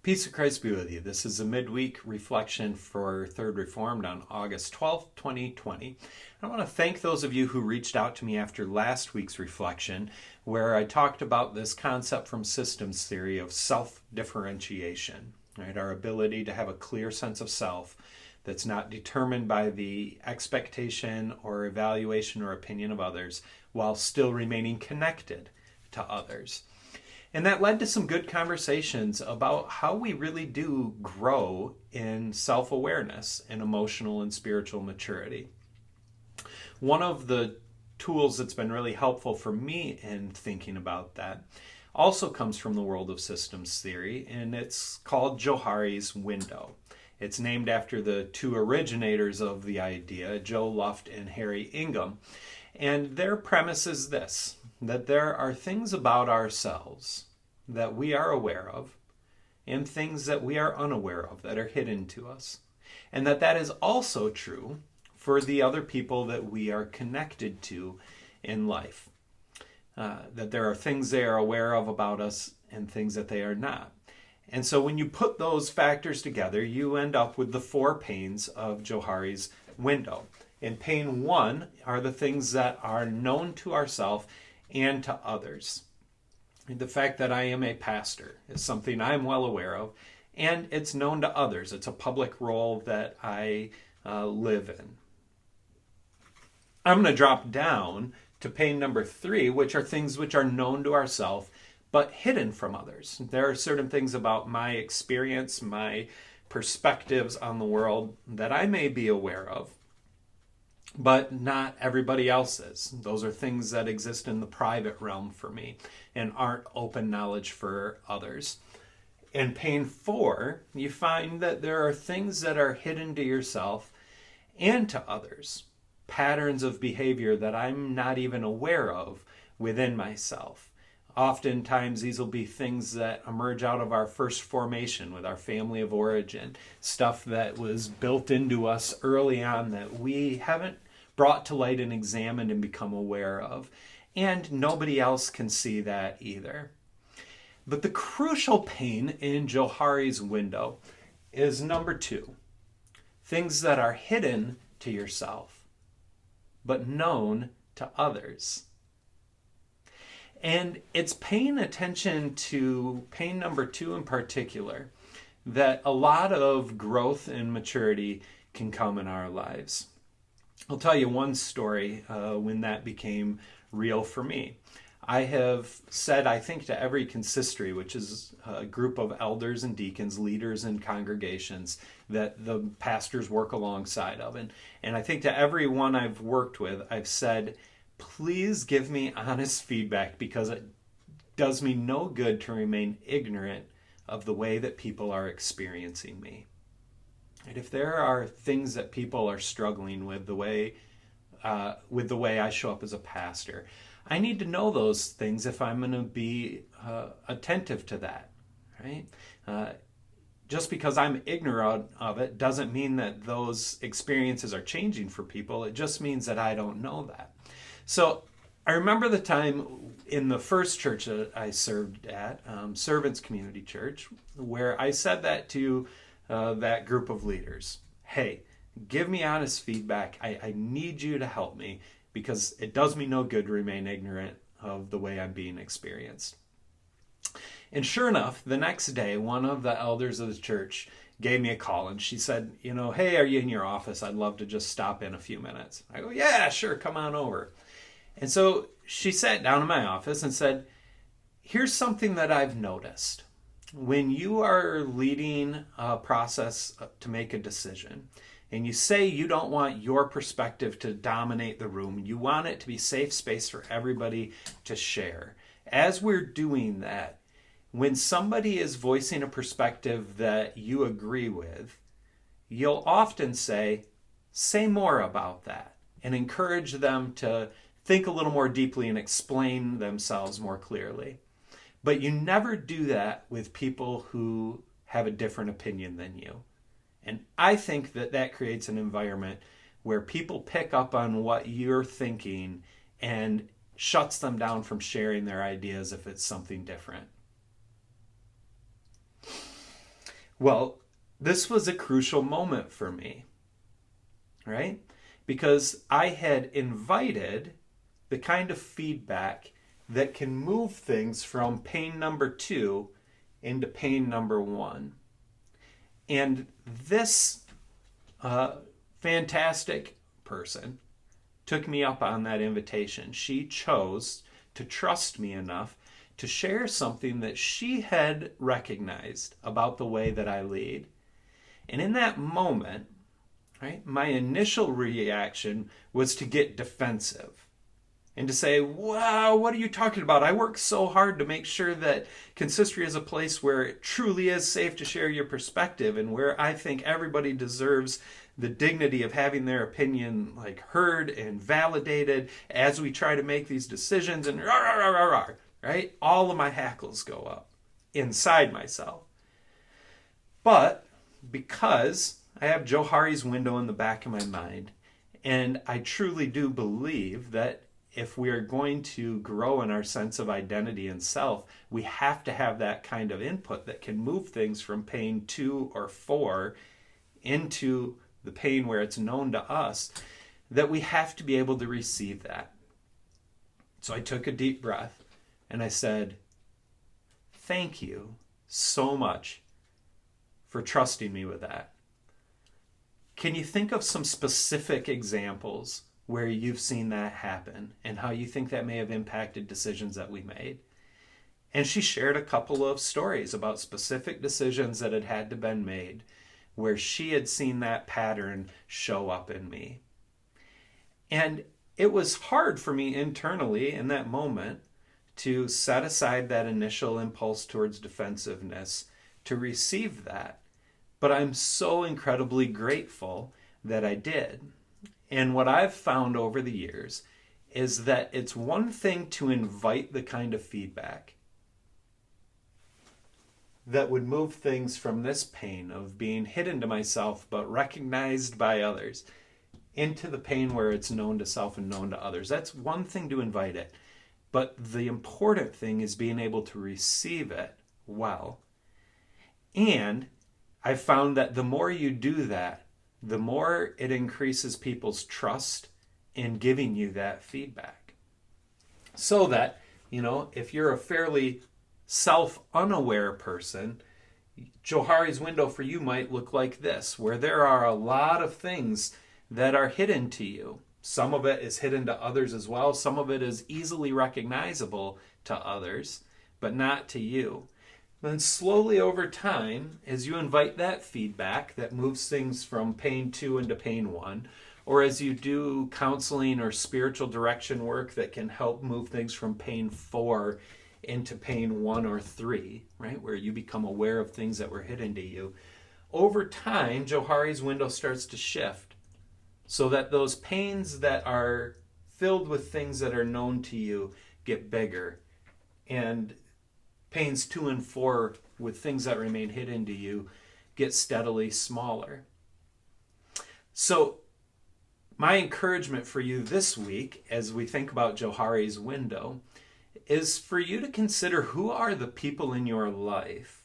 Peace of Christ be with you. This is a midweek reflection for Third Reformed on August 12th, 2020. I want to thank those of you who reached out to me after last week's reflection, where I talked about this concept from systems theory of self-differentiation, right? Our ability to have a clear sense of self that's not determined by the expectation or evaluation or opinion of others, while still remaining connected to others. And that led to some good conversations about how we really do grow in self-awareness and emotional and spiritual maturity. One of the tools that's been really helpful for me in thinking about that also comes from the world of systems theory, and it's called Joharri's window. It's named after the two originators of the idea, Joe Luft and Harry Ingham. And their premise is this, that there are things about ourselves that we are aware of and things that we are unaware of that are hidden to us. And that is also true for the other people that we are connected to in life. That there are things they are aware of about us and things that they are not. And so when you put those factors together, you end up with the 4 panes of Joharri's window. And pane 1 are the things that are known to ourselves and to others. The fact that I am a pastor is something I'm well aware of, and it's known to others. It's a public role that I live in. I'm going to drop down to pane number 3, which are things which are known to ourselves, but hidden from others. There are certain things about my experience, my perspectives on the world that I may be aware of, but not everybody else's. Those are things that exist in the private realm for me and aren't open knowledge for others. In pane 4, you find that there are things that are hidden to yourself and to others. Patterns of behavior that I'm not even aware of within myself. Oftentimes these will be things that emerge out of our first formation with our family of origin, stuff that was built into us early on that we haven't brought to light and examined and become aware of. And nobody else can see that either. But the crucial pane in Joharri's window is number 2. Things that are hidden to yourself, but known to others. And it's paying attention to pane number 2 in particular that a lot of growth and maturity can come in our lives. I'll tell you one story when that became real for me. I have said, I think, to every consistory, which is a group of elders and deacons, leaders in congregations that the pastors work alongside of. And I think to every one I've worked with, I've said, please give me honest feedback because it does me no good to remain ignorant of the way that people are experiencing me. And if there are things that people are struggling with the way I show up as a pastor, I need to know those things if I'm going to be attentive to that, right? Just because I'm ignorant of it doesn't mean that those experiences are changing for people. It just means that I don't know that. So I remember the time in the first church that I served at, Servants Community Church, where I said that to that group of leaders. Hey, give me honest feedback. I need you to help me because it does me no good to remain ignorant of the way I'm being experienced. And sure enough, the next day, one of the elders of the church gave me a call and she said, hey, are you in your office? I'd love to just stop in a few minutes. I go, yeah, sure, come on over. And so she sat down in my office and said, here's something that I've noticed. When you are leading a process to make a decision, and you say you don't want your perspective to dominate the room, you want it to be safe space for everybody to share. As we're doing that, when somebody is voicing a perspective that you agree with, you'll often say more about that, and encourage them to think a little more deeply and explain themselves more clearly. But you never do that with people who have a different opinion than you. And I think that creates an environment where people pick up on what you're thinking and shuts them down from sharing their ideas if it's something different. Well, this was a crucial moment for me, right? Because I had invited the kind of feedback that can move things from pain number 2 into pain number 1. And this fantastic person took me up on that invitation. She chose to trust me enough to share something that she had recognized about the way that I lead. And in that moment, right, my initial reaction was to get defensive and to say, wow, what are you talking about? I work so hard to make sure that consistory is a place where it truly is safe to share your perspective and where I think everybody deserves the dignity of having their opinion like heard and validated as we try to make these decisions, and rah, rah, rah, rah, rah, right? All of my hackles go up inside myself. But because I have Joharri's window in the back of my mind, and I truly do believe that if we are going to grow in our sense of identity and self, we have to have that kind of input that can move things from pain 2 or 4 into the pain where it's known to us, that we have to be able to receive that. So I took a deep breath and I said, thank you so much for trusting me with that. Can you think of some specific examples where you've seen that happen and how you think that may have impacted decisions that we made? And she shared a couple of stories about specific decisions that had to been made where she had seen that pattern show up in me. And it was hard for me internally in that moment to set aside that initial impulse towards defensiveness to receive that. But I'm so incredibly grateful that I did. And what I've found over the years is that it's one thing to invite the kind of feedback that would move things from this pain of being hidden to myself but recognized by others into the pain where it's known to self and known to others. That's one thing to invite it. But the important thing is being able to receive it well. And I found that the more you do that, the more it increases people's trust in giving you that feedback. So that, if you're a fairly self-unaware person, Joharri's window for you might look like this, where there are a lot of things that are hidden to you. Some of it is hidden to others as well. Some of it is easily recognizable to others, but not to you. Then slowly over time, as you invite that feedback that moves things from pain 2 into pain 1, or as you do counseling or spiritual direction work that can help move things from pain 4 into pain 1 or 3, right, where you become aware of things that were hidden to you, over time, Joharri's window starts to shift so that those pains that are filled with things that are known to you get bigger, and pains 2 and 4 with things that remain hidden to you get steadily smaller. So my encouragement for you this week, as we think about Joharri's window, is for you to consider who are the people in your life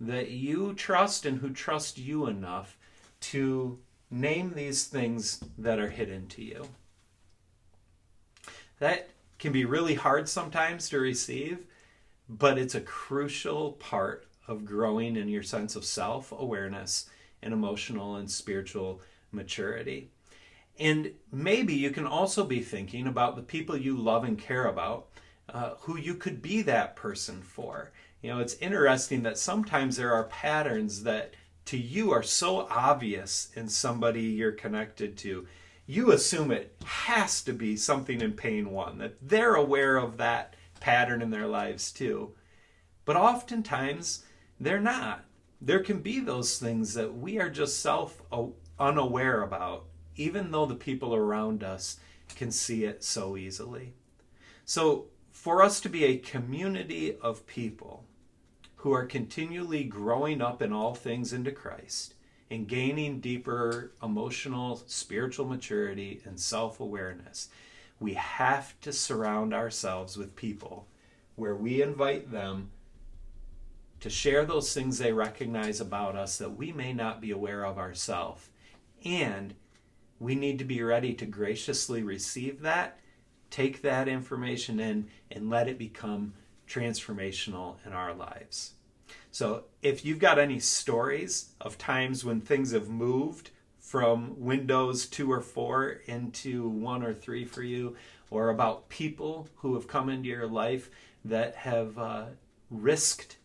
that you trust and who trust you enough to name these things that are hidden to you. That can be really hard sometimes to receive, but it's a crucial part of growing in your sense of self-awareness and emotional and spiritual maturity. And maybe you can also be thinking about the people you love and care about, who you could be that person for. It's interesting that sometimes there are patterns that to you are so obvious in somebody you're connected to. You assume it has to be something in pain 1, that they're aware of that pattern in their lives too. But oftentimes they're not. There can be those things that we are just self-unaware about, even though the people around us can see it so easily. So for us to be a community of people who are continually growing up in all things into Christ and gaining deeper emotional, spiritual maturity and self-awareness, we have to surround ourselves with people where we invite them to share those things they recognize about us that we may not be aware of ourselves. And we need to be ready to graciously receive that, take that information in, and let it become transformational in our lives. So if you've got any stories of times when things have moved from Windows 2 or 4 into 1 or 3 for you, or about people who have come into your life that have risked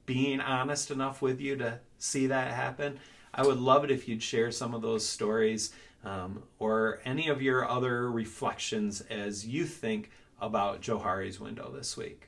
being honest enough with you to see that happen, I would love it if you'd share some of those stories or any of your other reflections as you think about Joharri's window this week.